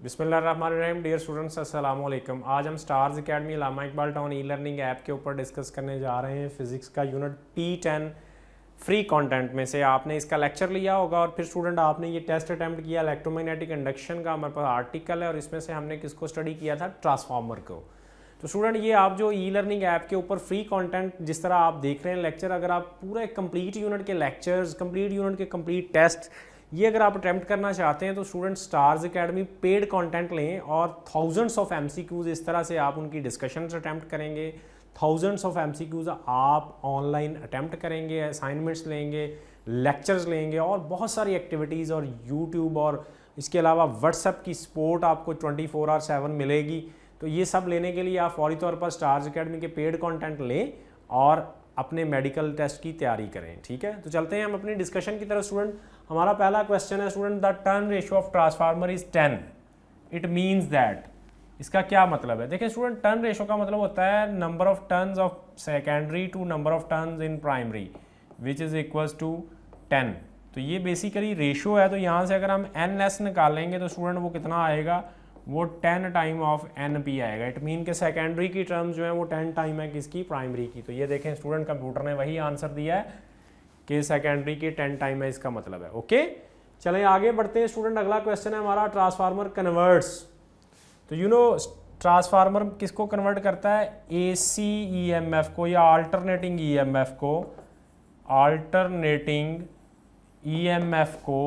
बिस्मिल्लाहिर्रहमानिर्रहीम। Dear students, अस्सलाम वालेकुम। आज हम stars academy Allama Iqbal town e learning app के ऊपर डिस्कस करने जा रहे हैं फिज़िक्स का यूनिट P10 फ्री कंटेंट में से। आपने इसका लेक्चर लिया होगा और फिर स्टूडेंट आपने ये टेस्ट अटैम्प्ट किया इलेक्ट्रोमैग्नेटिक इंडक्शन का। हमारे पास आर्टिकल है और इसमें से हमने किसको स्टडी किया था, ट्रांसफार्मर को। तो स्टूडेंट ये आप जो ई लर्निंग ऐप के ऊपर फ्री कंटेंट जिस तरह आप देख रहे हैं लेक्चर, अगर आप पूरे कंप्लीट यूनिट के लेक्चर्स, कंप्लीट यूनिट के कंप्लीट टेस्ट ये अगर आप अटैम्प्ट करना चाहते हैं तो student stars academy paid content लें और थाउजेंड्स ऑफ एमसीक्यूज इस तरह से आप उनकी डिस्कशंस अटैम्प्ट करेंगे। थाउजेंड्स ऑफ एमसीक्यूज आप ऑनलाइन अटैम्प्ट करेंगे, असाइनमेंट्स लेंगे, लेक्चर्स लेंगे और बहुत सारी एक्टिविटीज़ और यूट्यूब और इसके अलावा व्हाट्सएप की सपोर्ट आपको 24/7 मिलेगी। तो ये सब लेने के लिए आप फौरी तौर पर स्टार्स एकेडमी के पेड कंटेंट लें और अपने मेडिकल टेस्ट की तैयारी करें। ठीक है, तो चलते हैं हम अपनी डिस्कशन की तरफ। स्टूडेंट हमारा पहला क्वेश्चन है student, the turn ratio of transformer is 10, it means that. इसका क्या मतलब है? देखिए स्टूडेंट, टर्न रेशियो का मतलब होता है number of turns of secondary to number of turns in primary which is equals to 10। तो ये बेसिकली रेशियो है। तो यहाँ से अगर हम NS निकालेंगे तो स्टूडेंट वो कितना आएगा, वो 10 टाइम ऑफ NP आएगा। इट मीन के सेकेंडरी की टर्म्स जो है वो 10 टाइम है किसकी, प्राइमरी की। तो ये देखें स्टूडेंट, कंप्यूटर ने वही आंसर दिया है कि सेकेंडरी की 10 टाइम है, इसका मतलब है। ओके, चलें आगे बढ़ते हैं स्टूडेंट। अगला क्वेश्चन है हमारा, ट्रांसफार्मर कन्वर्ट्स। तो यू नो ट्रांसफार्मर किसको कन्वर्ट करता है, AC EMF को या अल्टरनेटिंग EMF को, अल्टरनेटिंग EMF को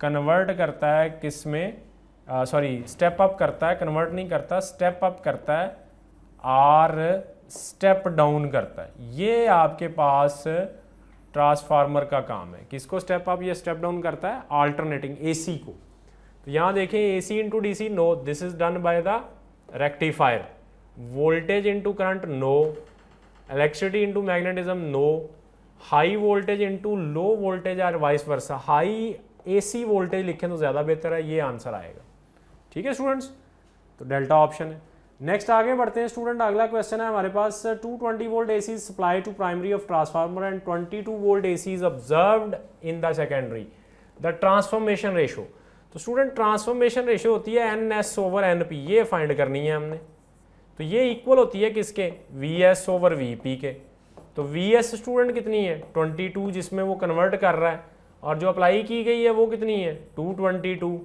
कन्वर्ट करता है किस में, स्टेप अप करता है, कन्वर्ट नहीं करता, स्टेप अप करता है और स्टेप डाउन करता है। ये आपके पास ट्रांसफार्मर का काम है। किसको स्टेप अप या स्टेप डाउन करता है, अल्टरनेटिंग AC को। तो यहाँ देखें AC into DC, no, this is done by the rectifier. Voltage into current, no. Electricity into magnetism, no. High voltage into low voltage और vice versa. High AC voltage लिखें तो ज़्यादा बेहतर है, ये आंसर आएगा। ठीक है स्टूडेंट्स, तो डेल्टा ऑप्शन है। नेक्स्ट आगे बढ़ते हैं स्टूडेंट। अगला क्वेश्चन है हमारे पास, 220 volt AC supply to primary of transformer and 22 volt AC is observed in the secondary, the transformation ratio. तो स्टूडेंट ट्रांसफॉर्मेशन रेशो होती है NS/NP, ये फाइंड करनी है हमने। तो ये इक्वल होती है किसके, VS/VP के। तो VS स्टूडेंट कितनी है, 22, जिसमें वो कन्वर्ट कर रहा है, और जो अप्लाई की गई है वो कितनी है, 222।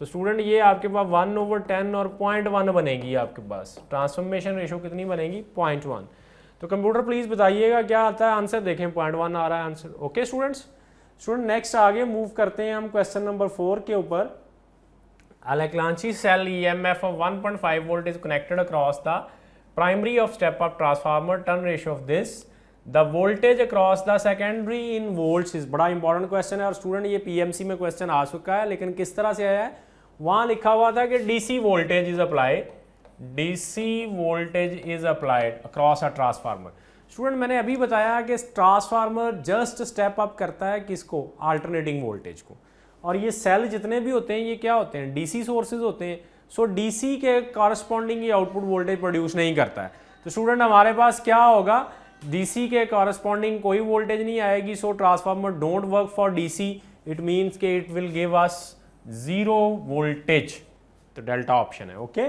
तो स्टूडेंट ये आपके पास 1/10 और 0.1 बनेगी आपके पास। ट्रांसफॉर्मेशन रेशो कितनी बनेगी, 0.1। तो कंप्यूटर प्लीज बताइएगा क्या आता है आंसर। देखें 0.1 आ रहा है आंसर। ओके स्टूडेंट्स, नेक्स्ट आगे मूव करते हैं हम क्वेश्चन नंबर 4 के ऊपर। Alakalanchi cell EMF of 1.5 volt is connected across the primary of step up transformer, turn ratio of this, the voltage across the secondary in volts is। बड़ा important question है और student ये PMC में question आ चुका है, लेकिन किस तरह से आया है, वहां लिखा हुआ था कि DC voltage is applied, DC voltage is applied across a transformer. Student मैंने अभी बताया कि ट्रांसफार्मर जस्ट स्टेप अप करता है किसको, अल्टरनेटिंग वोल्टेज को। और ये सेल जितने भी होते हैं ये क्या होते हैं, DC सोर्सेज होते हैं। सो DC के कॉरस्पॉन्डिंग ये आउटपुट वोल्टेज प्रोड्यूस नहीं करता है। तो स्टूडेंट हमारे पास क्या होगा, DC के कॉरस्पॉन्डिंग कोई वोल्टेज नहीं आएगी। So transformer don't work for DC, it means के it will give us 0 voltage. तो डेल्टा ऑप्शन है। ओके,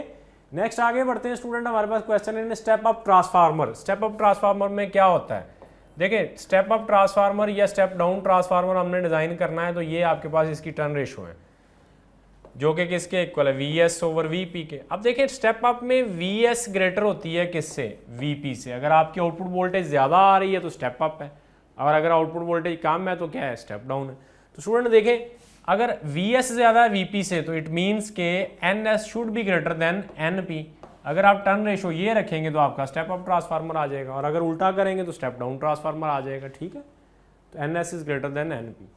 नेक्स्ट आगे बढ़ते हैं स्टूडेंट। हमारे पास क्वेश्चन है step up transformer. Step up transformer में क्या होता है, देखिए स्टेप अप ट्रांसफार्मर या स्टेप डाउन ट्रांसफार्मर हमने डिजाइन करना है। तो ये आपके पास इसकी टर्न रेशो है जो कि किसके इक्वल है, VS/VP के। अब देखिए स्टेप अप में VS ग्रेटर होती है किससे, VP से। अगर आपकी आउटपुट वोल्टेज ज़्यादा आ रही है तो स्टेप अप है, और अगर आउटपुट वोल्टेज कम है तो क्या है, स्टेप डाउन है। तो स्टूडेंट देखें, अगर VS ज़्यादा है VP से तो इट मीन्स के NS should be greater than NP। अगर आप टर्न रेशो ये रखेंगे तो आपका स्टेप अप ट्रांसफार्मर आ जाएगा, और अगर उल्टा करेंगे तो स्टेप डाउन ट्रांसफार्मर आ जाएगा। ठीक है, तो NS is greater than NP।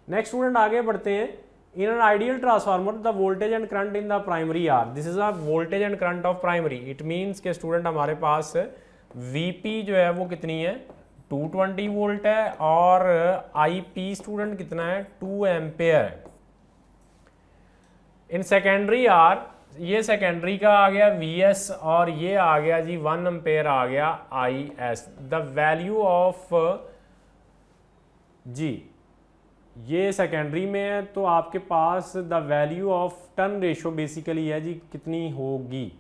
Next student आगे बढ़ते हैं। In an ideal transformer the voltage and current in the primary are, this is a voltage and current of primary. It means के student हमारे पास VP जो है वो कितनी है, 220 वोल्ट है, और IP स्टूडेंट कितना है, 2 एम्पेयर है। इन सेकेंडरी आर, ये सेकेंडरी का आ गया VS, और ये आ गया जी 1 एम्पेयर आ गया IS। द वैल्यू ऑफ जी ये सेकेंडरी में है, तो आपके पास the value of turn ratio basically है जी कितनी होगी,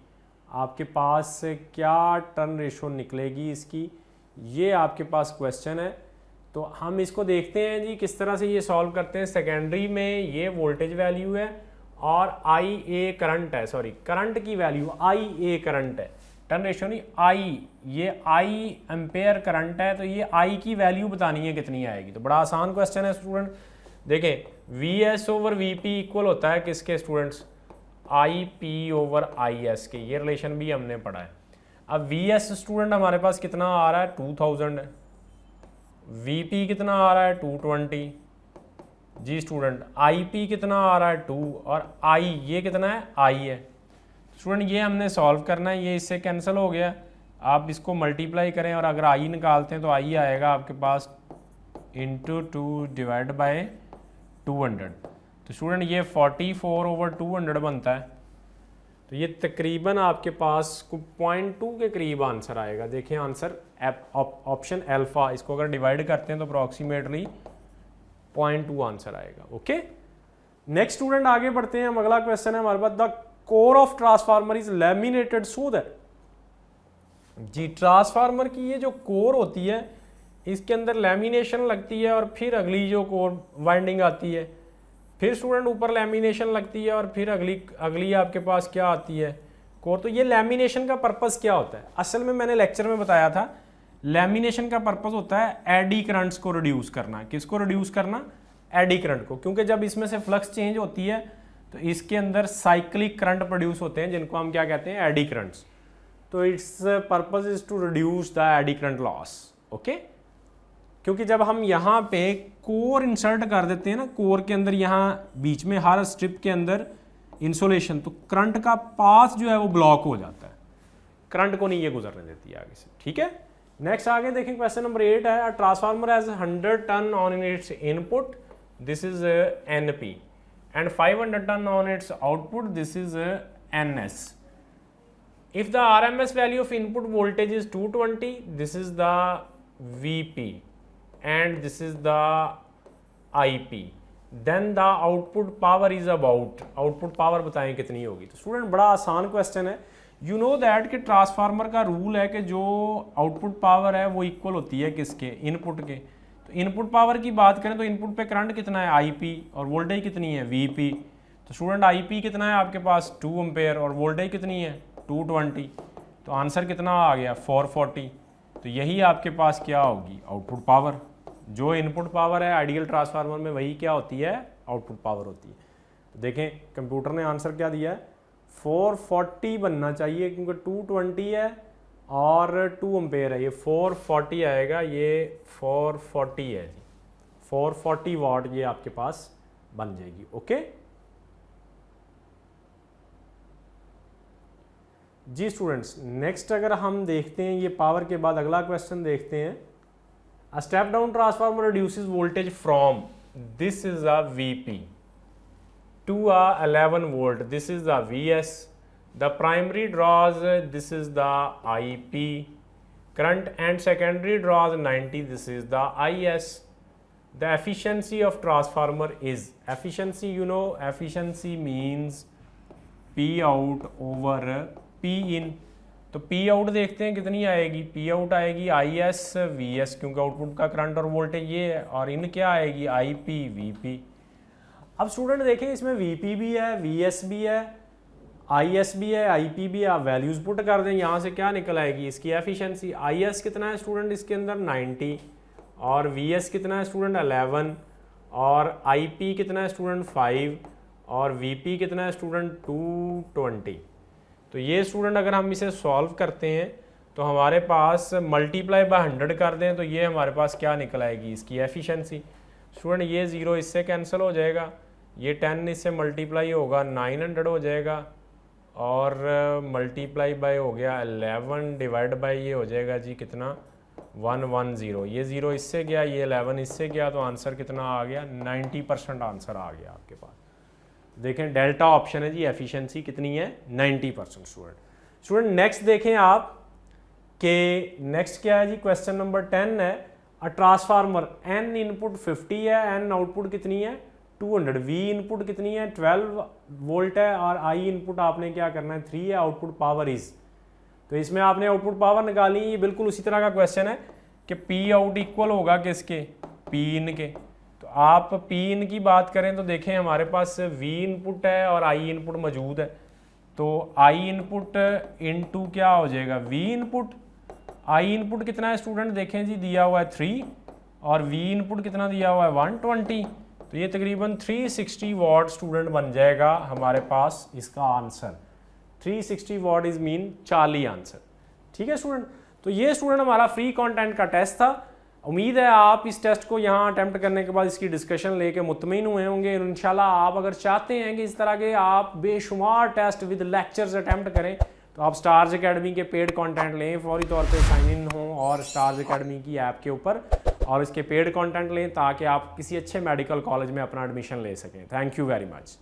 आपके पास क्या टर्न रेशो निकलेगी इसकी, ये आपके पास क्वेश्चन है। तो हम इसको देखते हैं जी किस तरह से ये सॉल्व करते हैं। सेकेंडरी में ये वोल्टेज वैल्यू है और आई ए करंट है, सॉरी करंट की वैल्यू आई ए करंट है, टर्न रेशो नहीं आई, ये आई एम्पेयर करंट है, तो ये आई की वैल्यू बतानी है कितनी आएगी। तो बड़ा आसान क्वेश्चन है स्टूडेंट। देखें V S over V P equal होता है किसके students, I P over I S के, ये रिलेशन भी हमने पढ़ा है। अब वी एस स्टूडेंट हमारे पास कितना आ रहा है 2000 है, वी पी कितना आ रहा है 220 जी स्टूडेंट, आई पी कितना आ रहा है 2 और आई ये कितना है आई है स्टूडेंट। ये हमने सॉल्व करना है, ये इससे कैंसिल हो गया, आप इसको मल्टीप्लाई करें और अगर आई निकालते हैं तो आई आएगा आपके पास इंटू 2 डिवाइड बाय 200। तो स्टूडेंट ये 44 ओवर 200 बनता है, तो ये तकरीबन आपके पास 0.2 के करीब आंसर आएगा। देखिए आंसर ऑप्शन अल्फा, इसको अगर डिवाइड करते हैं तो अप्रॉक्सीमेटली 0.2 आंसर आएगा। ओके नेक्स्ट स्टूडेंट आगे बढ़ते हैं, हम अगला क्वेश्चन है हमारे पास, the core of transformer is laminated so that, जी ट्रांसफार्मर की ये जो कोर होती है इसके अंदर लैमिनेशन लगती है और फिर अगली जो कोर वाइंडिंग आती है, फिर स्टूडेंट ऊपर लैमिनेशन लगती है और फिर अगली आपके पास क्या आती है कोर। तो ये लैमिनेशन का पर्पस क्या होता है, असल में मैंने लेक्चर में बताया था लैमिनेशन का पर्पस होता है एडी करंट्स को रिड्यूस करना। किसको रिड्यूस करना, एडी करंट को, क्योंकि जब इसमें से फ्लक्स चेंज होती है तो इसके अंदर साइक्लिक करंट प्रोड्यूस होते हैं जिनको हम क्या कहते हैं एडी करंट्स। तो it's purpose is to reduce the eddy current loss. Okay क्योंकि जब हम यहाँ पे कोर इंसर्ट कर देते हैं ना, कोर के अंदर यहाँ बीच में हर स्ट्रिप के अंदर इंसुलेशन, तो करंट का पाथ जो है वो ब्लॉक हो जाता है, करंट को नहीं ये गुजरने देती है आगे से। ठीक है नेक्स्ट आगे देखें क्वेश्चन नंबर 8 है, transformer has 100 ton on its input, this is NP, and 500 ton on its output, this is NS. If the RMS value of input voltage is 220, this is the VP and this is the IP, then the output power is about, output power बताएं कितनी होगी। तो student बड़ा आसान question है, you know that कि transformer का rule है कि जो आउटपुट पावर है वो इक्वल होती है किसके, इनपुट के। तो इनपुट पावर की बात करें तो इनपुट पे करंट कितना है आईपी और वोल्टेज कितनी है वीपी। तो स्टूडेंट आईपी कितना है आपके पास 2 एम्पेयर और वोल्टेज कितनी है 220, तो आंसर कितना आ गया 440। तो यही आपके पास क्या होगी आउटपुट पावर, जो इनपुट पावर है आइडियल ट्रांसफार्मर में वही क्या होती है आउटपुट पावर होती है। तो देखें कंप्यूटर ने आंसर क्या दिया है 440 बनना चाहिए क्योंकि 220 है और 2 एम्पेयर है, ये 440 आएगा, ये 440 है जी, 440 वाट ये आपके पास बन जाएगी। ओके जी स्टूडेंट्स नेक्स्ट अगर हम देखते हैं ये पावर के बाद अगला क्वेश्चन देखते हैं, a step down transformer reduces voltage from, this is a VP, to a 11 volt, this is the VS, the primary draws this is the IP current and secondary draws 90, this is the IS. The efficiency of transformer is, efficiency you know, efficiency means P out over P in। तो P out देखते हैं कितनी आएगी, P out आएगी IS VS क्योंकि output का current और voltage ये है, और इन क्या आएगी IP VP। अब स्टूडेंट देखें इसमें VP भी है VS भी है IS भी है IP भी है, आप वैल्यूज पुट कर दें यहाँ से क्या निकल आएगी इसकी एफिशिएंसी। IS कितना है स्टूडेंट इसके अंदर 90 और VS कितना है स्टूडेंट 11 और IP कितना है स्टूडेंट 5 और VP कितना है स्टूडेंट 220। तो ये स्टूडेंट अगर हम इसे सॉल्व करते हैं तो हमारे पास मल्टीप्लाई बाय 100 कर दें तो ये हमारे पास क्या निकल आएगी इसकी एफिशिएंसी। स्टूडेंट ये 0 इससे कैंसिल हो जाएगा, ये 10 इससे मल्टीप्लाई होगा 900 हो जाएगा और मल्टीप्लाई बाय हो गया 11 डिवाइड बाय ये हो जाएगा जी कितना 110, ये 0 इससे गया ये 11 इससे गया, तो आंसर कितना आ गया 90% आंसर आ गया आपके पास। देखें डेल्टा ऑप्शन है जी, एफिशिएंसी कितनी है 90% स्टूडेंट नेक्स्ट देखें आप कि नेक्स्ट क्या है जी क्वेश्चन नंबर 10 है, ट्रांसफार्मर n इनपुट 50 है, n आउटपुट कितनी है 200, v इनपुट कितनी है 12 वोल्ट है और i इनपुट आपने क्या करना है 3 है, आउटपुट पावर इज, तो इसमें आपने आउटपुट पावर निकाली। ये बिल्कुल उसी तरह का क्वेश्चन है कि पी आउट इक्वल होगा किसके, पी इन के। तो आप पी इन की बात करें तो देखें हमारे पास वी इनपुट है और आई इनपुट मौजूद है, तो आई इनपुट इनटू क्या हो जाएगा वी इनपुट। आई इनपुट कितना है स्टूडेंट, देखें जी दिया हुआ है 3 और वी इनपुट कितना दिया हुआ है 120, तो ये तकरीबन 360 वाट स्टूडेंट बन जाएगा हमारे पास इसका answer. 360 what is mean 40 answer. ठीक है स्टूडेंट, तो ये स्टूडेंट हमारा फ्री कंटेंट का टेस्ट था। उम्मीद है आप इस टेस्ट को यहाँ अटेम्प्ट करने के बाद इसकी डिस्कशन लेके मुतमईन हुए होंगे। इंशाल्लाह आप अगर चाहते हैं कि इस तरह के आप बेशुमार टेस्ट विद लेक्चर्स अटेम्प्ट करें तो आप स्टार्स एकेडमी के पेड कंटेंट लें, फौरी तौर पे साइन इन हों और स्टार्स एकेडमी की ऐप के ऊपर और इसके पेड कंटेंट लें ताकि आप किसी अच्छे मेडिकल कॉलेज में अपना एडमिशन ले सकें। Thank you very much.